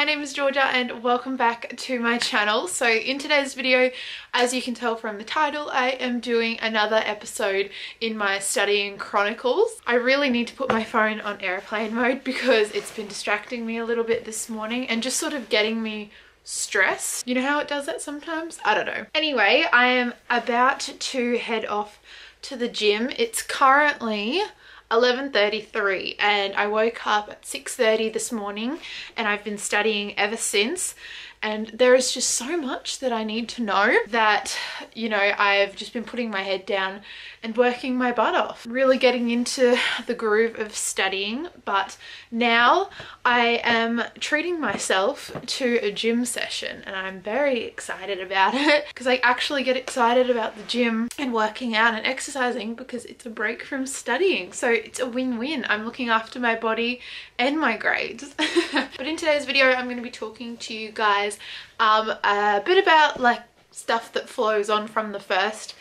my name is Georgia and welcome back to my channel. So in today's video, as you can tell from the title, I am doing another episode in my studying chronicles. I really need to put my phone on airplane mode because it's been distracting me a little bit this morning and just sort of getting me stressed. You know how it does that sometimes? I don't know. Anyway, I am about to head off to the gym. It's currently 11:33 and I woke up at 6:30 this morning and I've been studying ever since, and there is just so much that I need to know that, you know, I've just been putting my head down and working my butt off, really getting into the groove of studying. But now I am treating myself to a gym session and I'm very excited about it because I actually get excited about the gym and working out and exercising because it's a break from studying. So it's a win-win. I'm looking after my body and my grades. But in today's video, I'm going to be talking to you guys a bit about like stuff that flows on from the first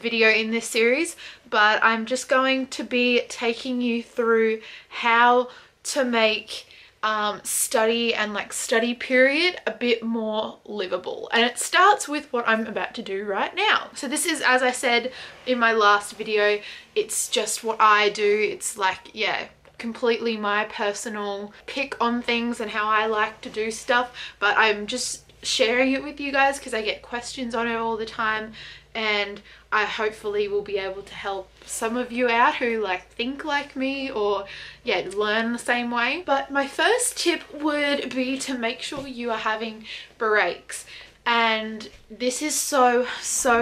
video in this series, but I'm just going to be taking you through how to make study and like study period a bit more livable, and it starts with what I'm about to do right now. So this is, as I said in my last video, it's just what I do. It's like, yeah, completely my personal pick on things and how I like to do stuff, but I'm just sharing it with you guys because I get questions on it all the time, and I hopefully will be able to help some of you out who like think like me or yeah, learn the same way. But my first tip would be to make sure you are having breaks. And this is so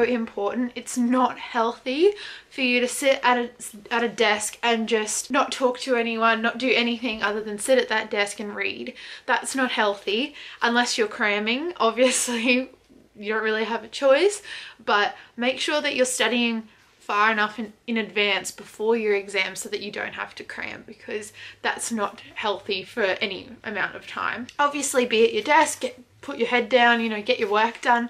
important. It's not healthy for you to sit at a desk and just not talk to anyone, not do anything other than sit at that desk and read. That's not healthy unless you're cramming. Obviously, you don't really have a choice, but make sure that you're studying far enough in advance before your exam so that you don't have to cram, because that's not healthy for any amount of time. Obviously, be at your desk, put your head down, you know, get your work done,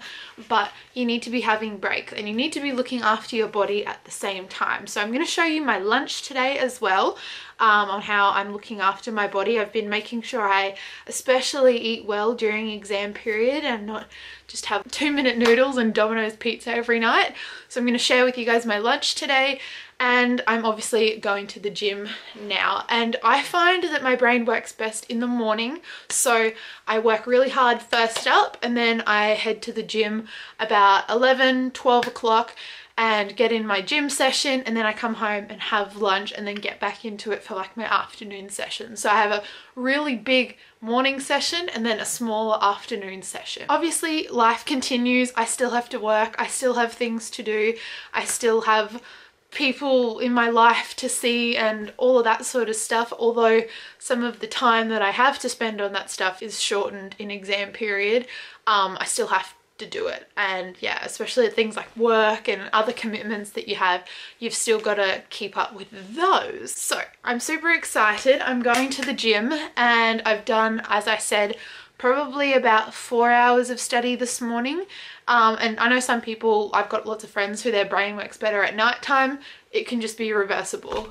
but you need to be having breaks and you need to be looking after your body at the same time. So I'm going to show you my lunch today as well, on how I'm looking after my body. I've been making sure I especially eat well during exam period and not just have 2-minute noodles and Domino's pizza every night. So I'm going to share with you guys my lunch today, and I'm obviously going to the gym now. And I find that my brain works best in the morning, so I work really hard first up and then I head to the gym about 11-12 o'clock and get in my gym session, and then I come home and have lunch and then get back into it for like my afternoon session. So I have a really big morning session and then a smaller afternoon session. Obviously life continues. I still have to work, I still have things to do, I still have people in my life to see and all of that sort of stuff, although some of the time that I have to spend on that stuff is shortened in exam period. I still have to do it, and yeah, especially things like work and other commitments that you have, you've still got to keep up with those. So I'm super excited. I'm going to the gym and I've done, as I said, probably about 4 hours of study this morning. And I know some people, I've got lots of friends who their brain works better at night time. It can just be reversible.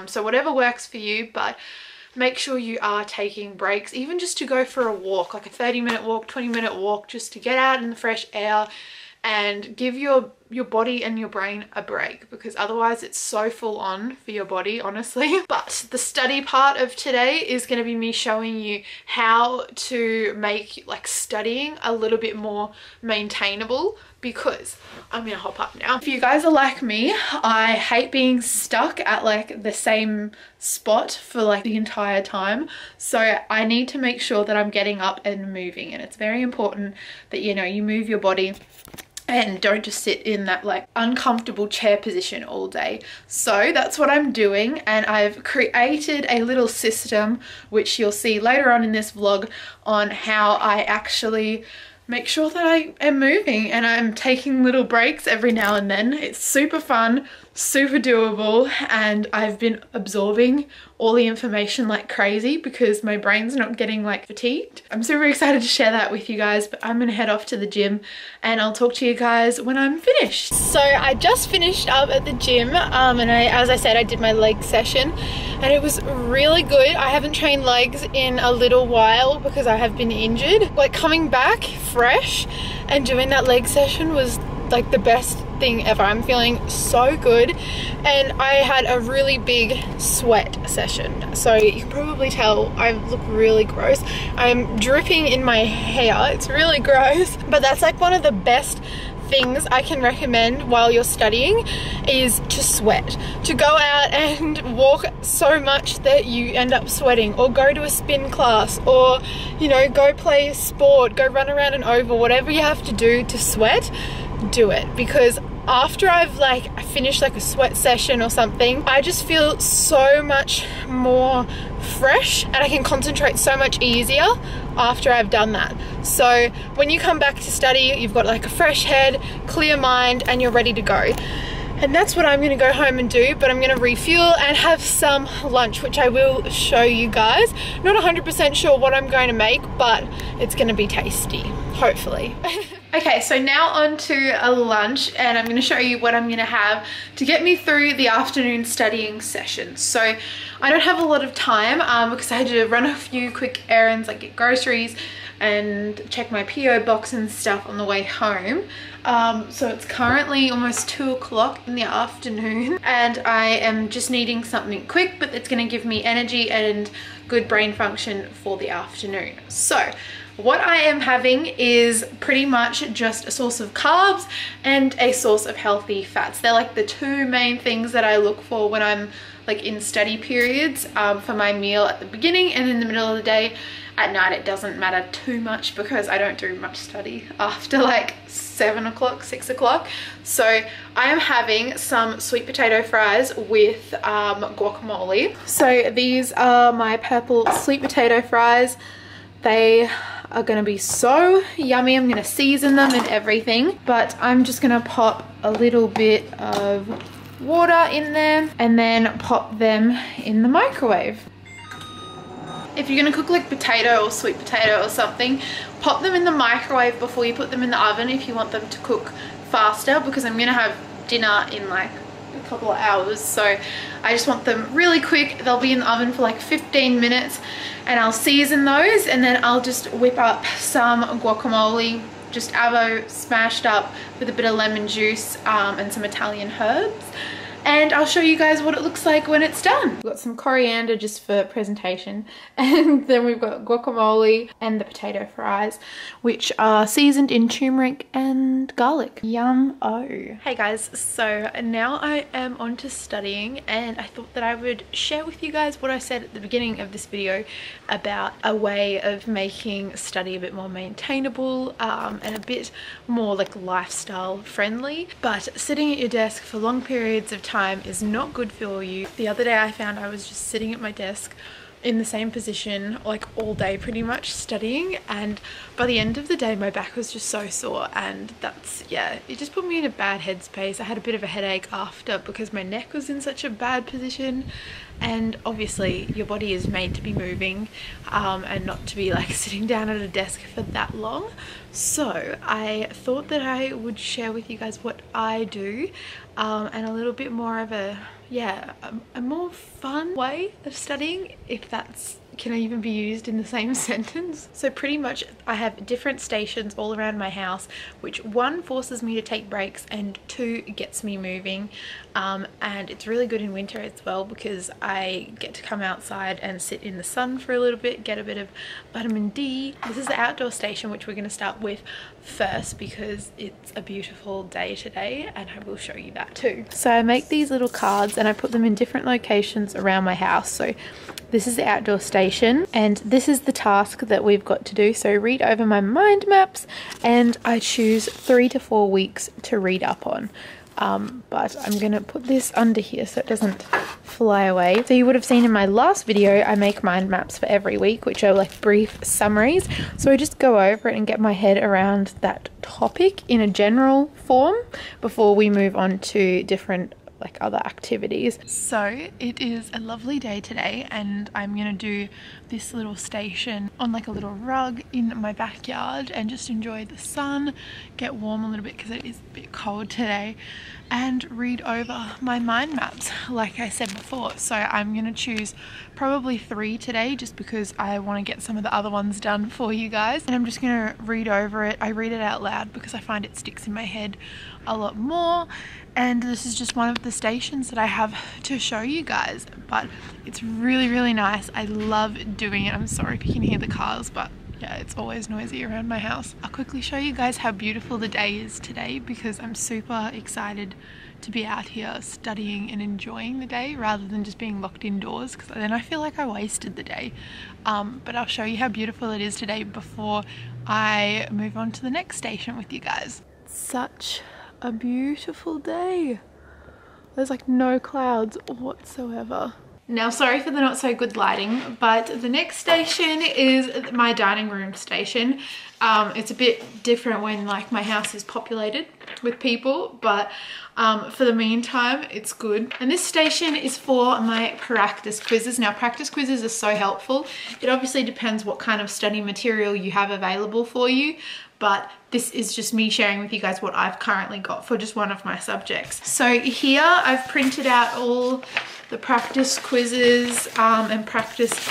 So whatever works for you, but make sure you are taking breaks, even just to go for a walk, like a 30-minute walk, 20-minute walk, just to get out in the fresh air and give your body and your brain a break, because otherwise it's so full on for your body, honestly. But the study part of today is going to be me showing you how to make like studying a little bit more maintainable, because I'm gonna hop up now. If you guys are like me, I hate being stuck at like the same spot for like the entire time. So I need to make sure that I'm getting up and moving, and it's very important that, you know, you move your body and don't just sit in that like uncomfortable chair position all day. So that's what I'm doing, and I've created a little system which you'll see later on in this vlog on how I actually make sure that I am moving and I'm taking little breaks every now and then. It's super fun, super doable, and I've been absorbing all the information like crazy because my brain's not getting like fatigued. I'm super excited to share that with you guys, but I'm gonna head off to the gym and I'll talk to you guys when I'm finished. So I just finished up at the gym and as I said, I did my leg session and it was really good. I haven't trained legs in a little while because I have been injured. Like coming back fresh and doing that leg session was like the best thing ever. I'm feeling so good, and I had a really big sweat session, so you can probably tell I look really gross. I'm dripping in my hair, it's really gross, but that's like one of the best things I can recommend while you're studying is to sweat, to go out and walk so much that you end up sweating, or go to a spin class, or you know, go play a sport, go run around an oval, whatever you have to do to sweat, do it. Because after I've like finished like a sweat session or something, I just feel so much more fresh and I can concentrate so much easier after I've done that. So when you come back to study, you've got like a fresh head, clear mind, and you're ready to go. And that's what I'm gonna go home and do, but I'm gonna refuel and have some lunch, which I will show you guys. Not 100% sure what I'm going to make, but it's gonna be tasty, hopefully. Okay, so now on to a lunch, and I'm gonna show you what I'm gonna have to get me through the afternoon studying session. So I don't have a lot of time because I had to run a few quick errands, like get groceries and check my PO box and stuff on the way home. So it's currently almost 2 o'clock in the afternoon and I am just needing something quick, but it's gonna give me energy and good brain function for the afternoon. So what I am having is pretty much just a source of carbs and a source of healthy fats. They're like the two main things that I look for when I'm like in study periods, for my meal at the beginning and in the middle of the day. At night it doesn't matter too much because I don't do much study after like 7 o'clock, 6 o'clock. So I am having some sweet potato fries with guacamole. So these are my purple sweet potato fries. They are gonna be so yummy. I'm gonna season them and everything, but I'm just gonna pop a little bit of water in there and then pop them in the microwave. If you're gonna cook like potato or sweet potato or something, pop them in the microwave before you put them in the oven if you want them to cook faster, because I'm gonna have dinner in like a couple of hours, so I just want them really quick. They'll be in the oven for like 15 minutes and I'll season those, and then I'll just whip up some guacamole, just avo smashed up with a bit of lemon juice and some Italian herbs. And I'll show you guys what it looks like when it's done. We've got some coriander just for presentation, and then we've got guacamole and the potato fries, which are seasoned in turmeric and garlic. Yum-o. Hey guys, so now I am on to studying, and I thought that I would share with you guys what I said at the beginning of this video about a way of making study a bit more maintainable and a bit more like lifestyle friendly. But sitting at your desk for long periods of time is not good for you. The other day I found I was just sitting at my desk in the same position like all day pretty much studying, and by the end of the day my back was just so sore, and that's, yeah, it just put me in a bad headspace. I had a bit of a headache after because my neck was in such a bad position, and obviously your body is made to be moving and not to be like sitting down at a desk for that long. So I thought that I would share with you guys what I do and a little bit more of a, yeah, a more fun way of studying, if that's can even be used in the same sentence. So pretty much I have different stations all around my house, which one forces me to take breaks and two gets me moving, and it's really good in winter as well because I get to come outside and sit in the sun for a little bit, get a bit of vitamin D. This is the outdoor station, which we're going to start with first because it's a beautiful day today, and I will show you that too. So I make these little cards and I put them in different locations around my house. So this is the outdoor station and this is the task that we've got to do. So read over my mind maps, and I choose 3 to 4 weeks to read up on. But I'm gonna put this under here so it doesn't fly away. So you would have seen in my last video I make mind maps for every week, which are like brief summaries. So I just go over it and get my head around that topic in a general form before we move on to different like other activities. So it is a lovely day today, and I'm gonna do this little station on like a little rug in my backyard and just enjoy the sun, get warm a little bit because it is a bit cold today, and read over my mind maps like I said before. So I'm gonna choose probably 3 today just because I want to get some of the other ones done for you guys, and I'm just gonna read over it. I read it out loud because I find it sticks in my head a lot more, and this is just one of the stations that I have to show you guys, but it's really nice. I love doing it. I'm sorry if you can hear the cars, but yeah, it's always noisy around my house. I'll quickly show you guys how beautiful the day is today because I'm super excited to be out here studying and enjoying the day rather than just being locked indoors, because then I feel like I wasted the day. But I'll show you how beautiful it is today before I move on to the next station with you guys. Such a beautiful day. There's like no clouds whatsoever. Now, sorry for the not so good lighting, but the next station is my dining room station. It's a bit different when like my house is populated with people, but for the meantime, it's good. And this station is for my practice quizzes. Now, practice quizzes are so helpful. It obviously depends what kind of study material you have available for you, but this is just me sharing with you guys what I've currently got for just one of my subjects. So here I've printed out all the practice quizzes and practice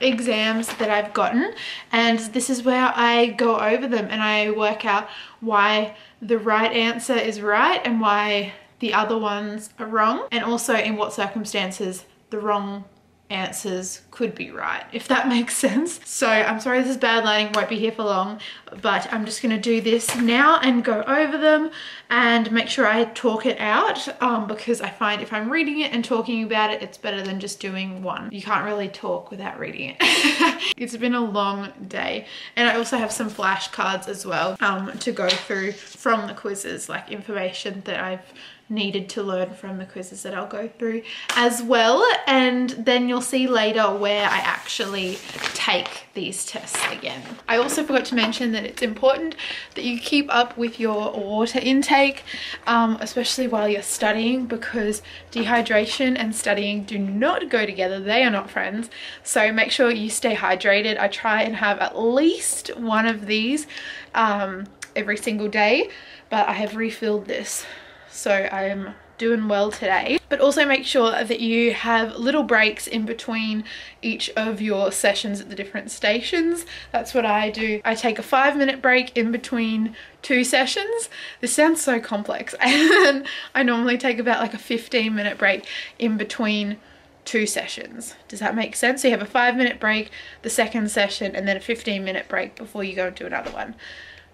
exams that I've gotten, and this is where I go over them and I work out why the right answer is right and why the other ones are wrong, and also in what circumstances the wrong answers could be right, if that makes sense. So I'm sorry this is bad lighting, won't be here for long, but I'm just gonna do this now and go over them and make sure I talk it out, because I find if I'm reading it and talking about it, it's better than just doing one. You can't really talk without reading it. It's been a long day, and I also have some flashcards as well to go through from the quizzes, like information that I've needed to learn from the quizzes that I'll go through as well. And then you'll see later where I actually take these tests again. I also forgot to mention that it's important that you keep up with your water intake, especially while you're studying, because dehydration and studying do not go together. They are not friends. So make sure you stay hydrated. I try and have at least one of these every single day, but I have refilled this. So I'm doing well today. But also make sure that you have little breaks in between each of your sessions at the different stations. That's what I do. I take a 5-minute break in between 2 sessions. This sounds so complex. And I normally take about like a 15-minute break in between 2 sessions. Does that make sense? So you have a 5-minute break, the second session, and then a 15-minute break before you go and do another one.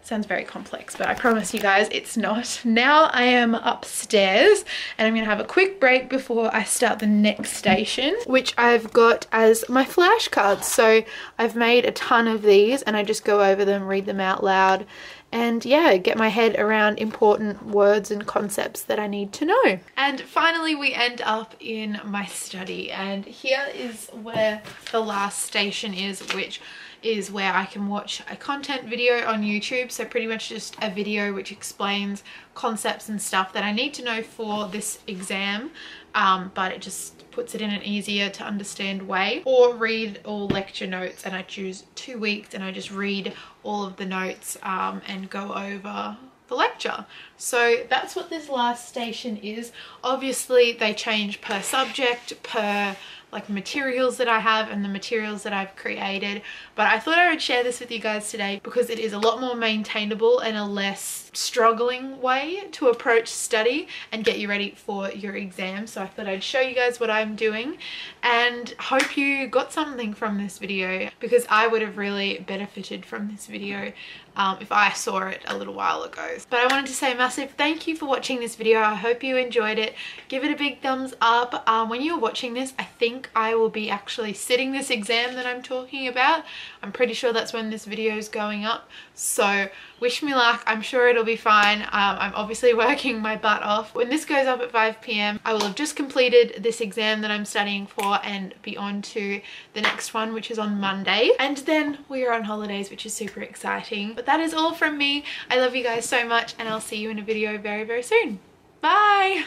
Sounds very complex, but I promise you guys it's not. Now I am upstairs and I'm gonna have a quick break before I start the next station, which I've got as my flashcards. So I've made a ton of these and I just go over them, read them out loud, and yeah, get my head around important words and concepts that I need to know. And finally we end up in my study, and here is where the last station is, which is where I can watch a content video on YouTube. So pretty much just a video which explains concepts and stuff that I need to know for this exam, but it just puts it in an easier to understand way. Or read all lecture notes, and I choose 2 weeks and I just read all of the notes and go over the lecture. So that's what this last station is. Obviously they change per subject, per like materials that I have and the materials that I've created, but I thought I would share this with you guys today because it is a lot more maintainable and a less struggling way to approach study and get you ready for your exam. So I thought I'd show you guys what I'm doing and hope you got something from this video, because I would have really benefited from this video if I saw it a little while ago. But I wanted to say a massive thank you for watching this video. I hope you enjoyed it. Give it a big thumbs up. When you're watching this, I think I will be actually sitting this exam that I'm talking about. I'm pretty sure that's when this video is going up. So wish me luck. I'm sure it'll be fine. I'm obviously working my butt off. When this goes up at 5 p.m, I will have just completed this exam that I'm studying for and be on to the next one, which is on Monday. And then we are on holidays, which is super exciting. But that is all from me. I love you guys so much, and I'll see you in a video very, very soon. Bye!